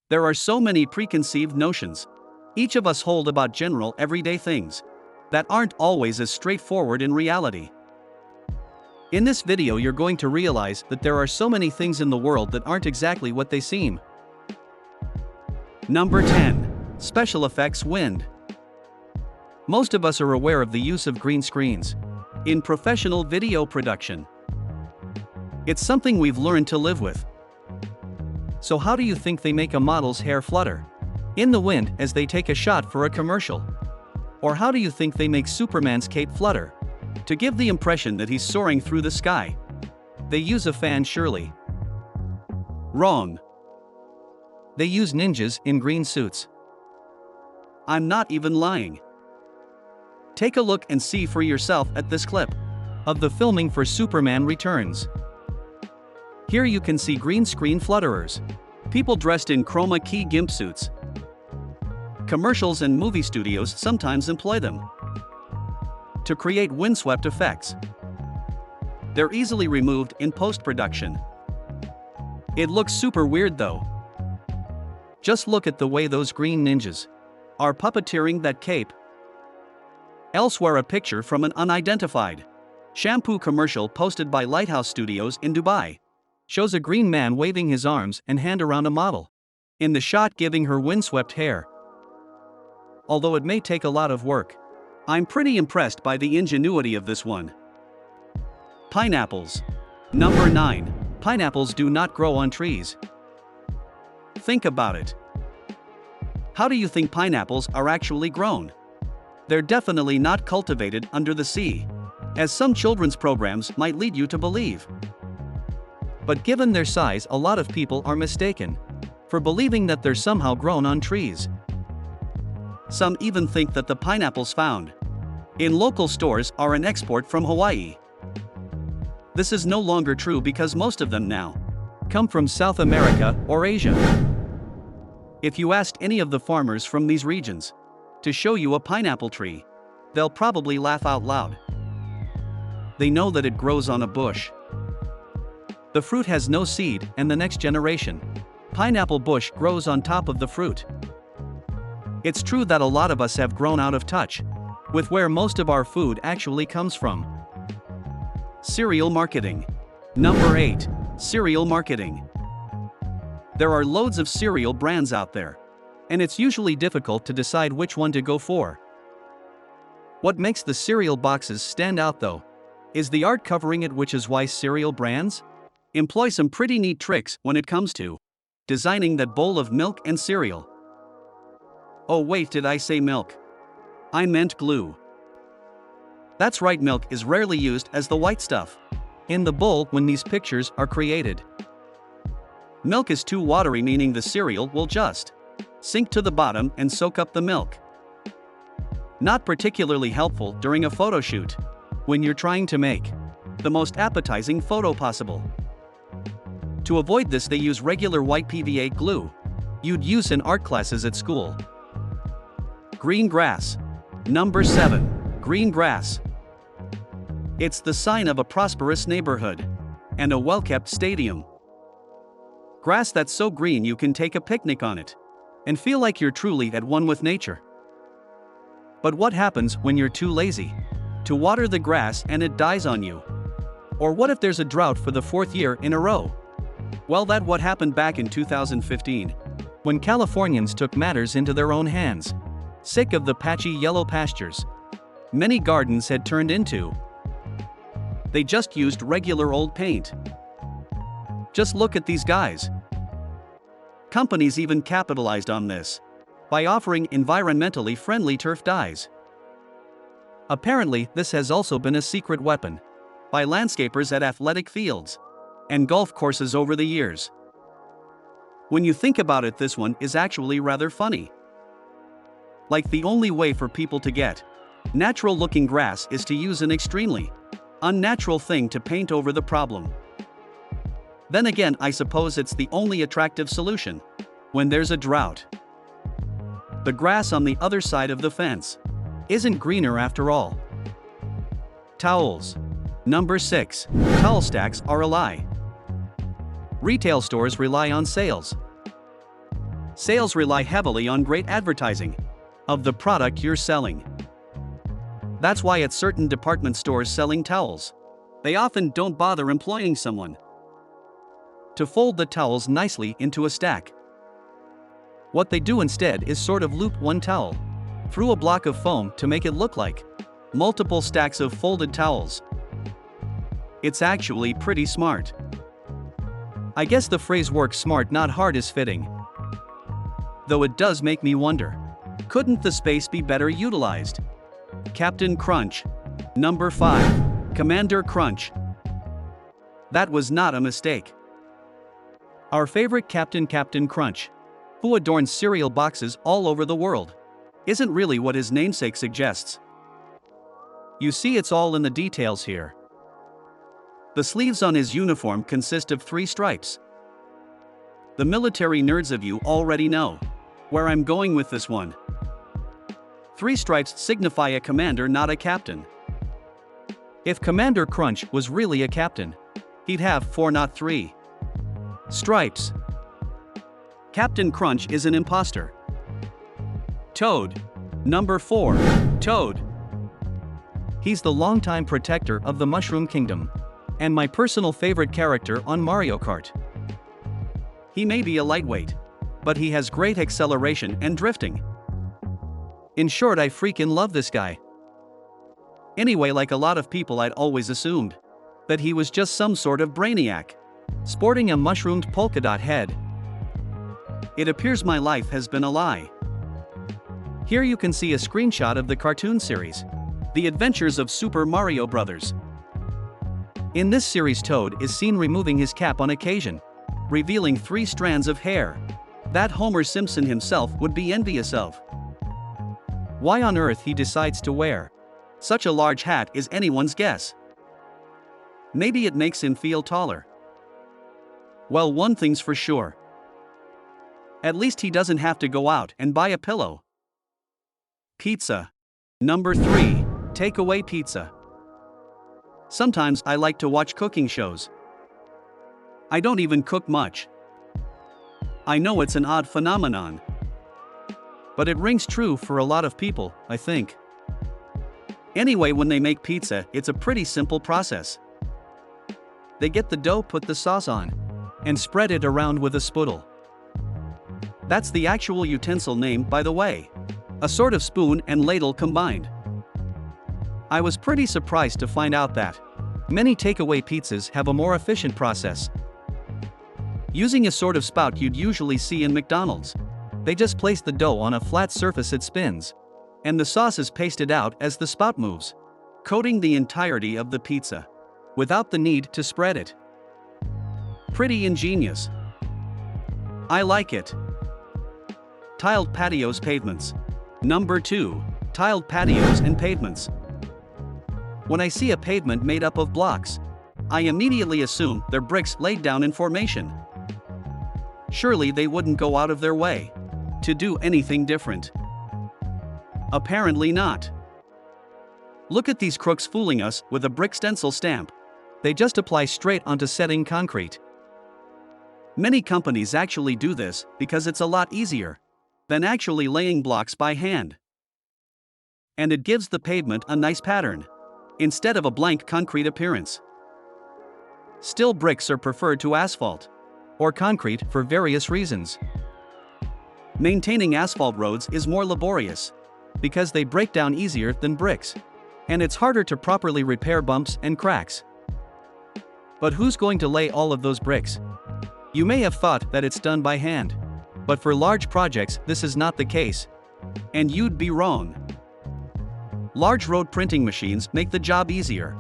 There are so many preconceived notions each of us hold about general everyday things that aren't always as straightforward in reality. In this video, you're going to realize that there are so many things in the world that aren't exactly what they seem. Number 10. Special effects wind. Most of us are aware of the use of green screens in professional video production. It's something we've learned to live with. So how do you think they make a model's hair flutter in the wind as they take a shot for a commercial? Or how do you think they make Superman's cape flutter to give the impression that he's soaring through the sky? They use a fan, surely. Wrong. They use ninjas in green suits. I'm not even lying. Take a look and see for yourself at this clip of the filming for Superman Returns. Here you can see green screen flutterers, people dressed in chroma key gimp suits. Commercials and movie studios sometimes employ them to create windswept effects. They're easily removed in post-production. It looks super weird though. Just look at the way those green ninjas are puppeteering that cape. Elsewhere, a picture from an unidentified shampoo commercial posted by Lighthouse Studios in Dubai shows a green man waving his arms and hand around a model in the shot, giving her windswept hair. Although it may take a lot of work, I'm pretty impressed by the ingenuity of this one. Pineapples. Number 9. Pineapples do not grow on trees. Think about it. How do you think pineapples are actually grown? They're definitely not cultivated under the sea, as some children's programs might lead you to believe. But given their size, a lot of people are mistaken for believing that they're somehow grown on trees. Some even think that the pineapples found in local stores are an export from Hawaii. This is no longer true because most of them now come from South America or Asia. If you asked any of the farmers from these regions to show you a pineapple tree, they'll probably laugh out loud. They know that it grows on a bush. The fruit has no seed, and the next generation pineapple bush grows on top of the fruit. It's true that a lot of us have grown out of touch with where most of our food actually comes from. Cereal marketing. Number 8. Cereal marketing. There are loads of cereal brands out there, and it's usually difficult to decide which one to go for. What makes the cereal boxes stand out though is the art covering it, which is why cereal brands employ some pretty neat tricks when it comes to designing that bowl of milk and cereal. Oh wait, did I say milk? I meant glue. That's right, milk is rarely used as the white stuff in the bowl when these pictures are created. Milk is too watery, meaning the cereal will just sink to the bottom and soak up the milk. Not particularly helpful during a photo shoot when you're trying to make the most appetizing photo possible. To avoid this, they use regular white PVA glue you'd use in art classes at school. Green grass. Number 7. Green grass. It's the sign of a prosperous neighborhood and a well-kept stadium. Grass that's so green you can take a picnic on it and feel like you're truly at one with nature. But what happens when you're too lazy to water the grass and it dies on you? Or what if there's a drought for the 4th year in a row? Well, that's what happened back in 2015, when Californians took matters into their own hands. Sick of the patchy yellow pastures many gardens had turned into, they just used regular old paint. Just look at these guys. Companies even capitalized on this by offering environmentally friendly turf dyes. Apparently, this has also been a secret weapon by landscapers at athletic fields and golf courses over the years. When you think about it, this one is actually rather funny. Like, the only way for people to get natural-looking grass is to use an extremely unnatural thing to paint over the problem. Then again, I suppose it's the only attractive solution when there's a drought. The grass on the other side of the fence isn't greener after all. Towels. Number 6. Towel stacks are a lie. Retail stores rely on sales Sales rely heavily on great advertising of the product you're selling. That's why at certain department stores selling towels, they often don't bother employing someone to fold the towels nicely into a stack. What they do instead is sort of loop one towel through a block of foam to make it look like multiple stacks of folded towels. It's actually pretty smart. I guess the phrase "work smart not hard" is fitting. Though it does make me wonder, couldn't the space be better utilized? Captain Crunch. Number 5. Commander Crunch. That was not a mistake. Our favorite Captain Crunch, who adorns cereal boxes all over the world, isn't really what his namesake suggests. You see, it's all in the details here. The sleeves on his uniform consist of 3 stripes. The military nerds of you already know where I'm going with this one. 3 stripes signify a commander, not a captain. If Commander Crunch was really a captain, he'd have 4, not 3 stripes. Captain Crunch is an imposter. Toad. Number 4. Toad. He's the longtime protector of the Mushroom Kingdom, and my personal favorite character on Mario Kart. He may be a lightweight, but he has great acceleration and drifting. In short, I freaking love this guy. Anyway, like a lot of people, I'd always assumed that he was just some sort of brainiac, sporting a mushroomed polka dot head. It appears my life has been a lie. Here you can see a screenshot of the cartoon series, The Adventures of Super Mario Bros. In this series, Toad is seen removing his cap on occasion, revealing 3 strands of hair that Homer Simpson himself would be envious of. Why on earth he decides to wear such a large hat is anyone's guess. Maybe it makes him feel taller. Well, one thing's for sure. At least he doesn't have to go out and buy a pillow. Pizza. Number 3. Takeaway pizza. Sometimes I like to watch cooking shows. I don't even cook much. I know it's an odd phenomenon, but it rings true for a lot of people, I think. Anyway, when they make pizza, it's a pretty simple process. They get the dough, put the sauce on, and spread it around with a spoodle. That's the actual utensil name, by the way. A sort of spoon and ladle combined. I was pretty surprised to find out that many takeaway pizzas have a more efficient process. Using a sort of spout you'd usually see in McDonald's, they just place the dough on a flat surface it spins, and the sauce is pasted out as the spout moves, coating the entirety of the pizza, without the need to spread it. Pretty ingenious. I like it. Tiled patios, pavements. Number 2. Tiled patios and pavements. When I see a pavement made up of blocks, I immediately assume they're bricks laid down in formation. Surely they wouldn't go out of their way to do anything different. Apparently not. Look at these crooks fooling us with a brick stencil stamp. They just apply straight onto setting concrete. Many companies actually do this because it's a lot easier than actually laying blocks by hand. And it gives the pavement a nice pattern, instead of a blank concrete appearance. Still, bricks are preferred to asphalt or concrete for various reasons. Maintaining asphalt roads is more laborious because they break down easier than bricks, and it's harder to properly repair bumps and cracks. But who's going to lay all of those bricks? You may have thought that it's done by hand, but for large projects this is not the case, and you'd be wrong. Large road printing machines make the job easier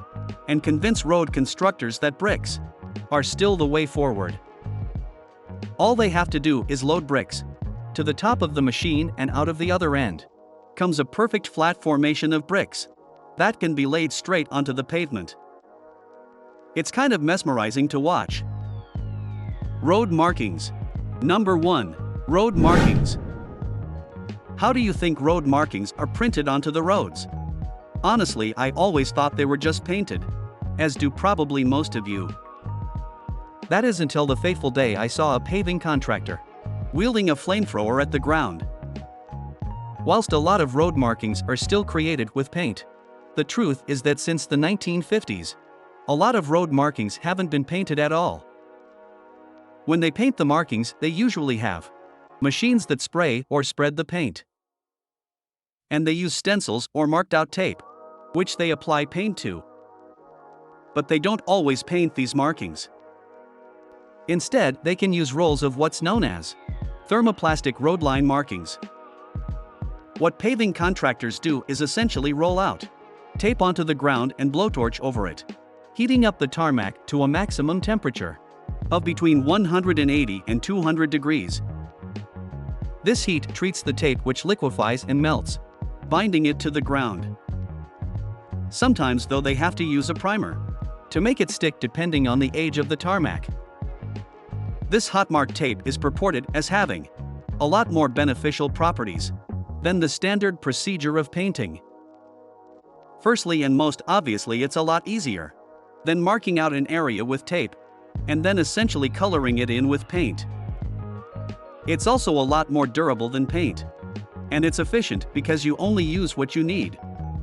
and convince road constructors that bricks are still the way forward. All they have to do is load bricks to the top of the machine, and out of the other end comes a perfect flat formation of bricks that can be laid straight onto the pavement. It's kind of mesmerizing to watch. Road markings. Number 1. Road markings. How do you think road markings are printed onto the roads? Honestly, I always thought they were just painted, as do probably most of you. That is until the fateful day I saw a paving contractor wielding a flamethrower at the ground. Whilst a lot of road markings are still created with paint, the truth is that since the 1950s, a lot of road markings haven't been painted at all. When they paint the markings, they usually have machines that spray or spread the paint. And they use stencils or marked out tape, which they apply paint to. But they don't always paint these markings. Instead, they can use rolls of what's known as thermoplastic road line markings. What paving contractors do is essentially roll out tape onto the ground and blowtorch over it, heating up the tarmac to a maximum temperature of between 180 and 200 degrees. This heat treats the tape, which liquefies and melts, binding it to the ground. Sometimes, though, they have to use a primer to make it stick depending on the age of the tarmac. This hot mark tape is purported as having a lot more beneficial properties than the standard procedure of painting. Firstly, and most obviously, it's a lot easier than marking out an area with tape and then essentially coloring it in with paint. It's also a lot more durable than paint. And it's efficient because you only use what you need,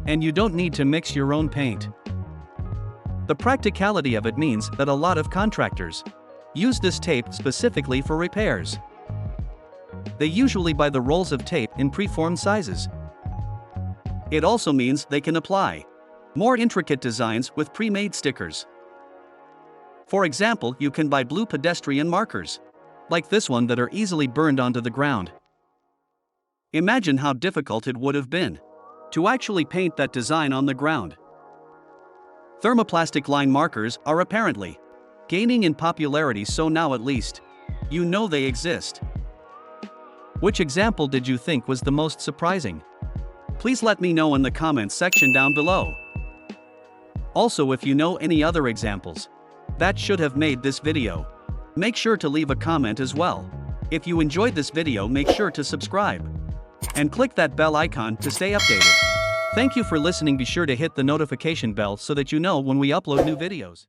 and you don't need to mix your own paint. The practicality of it means that a lot of contractors use this tape specifically for repairs. They usually buy the rolls of tape in preformed sizes. It also means they can apply more intricate designs with pre-made stickers. For example, you can buy blue pedestrian markers, like this one, that are easily burned onto the ground. Imagine how difficult it would have been to actually paint that design on the ground. Thermoplastic line markers are apparently gaining in popularity, so now at least you know they exist. Which example did you think was the most surprising? Please let me know in the comments section down below. Also, if you know any other examples that should have made this video, make sure to leave a comment as well. If you enjoyed this video, make sure to subscribe and click that bell icon to stay updated. Thank you for listening. Be sure to hit the notification bell so that you know when we upload new videos.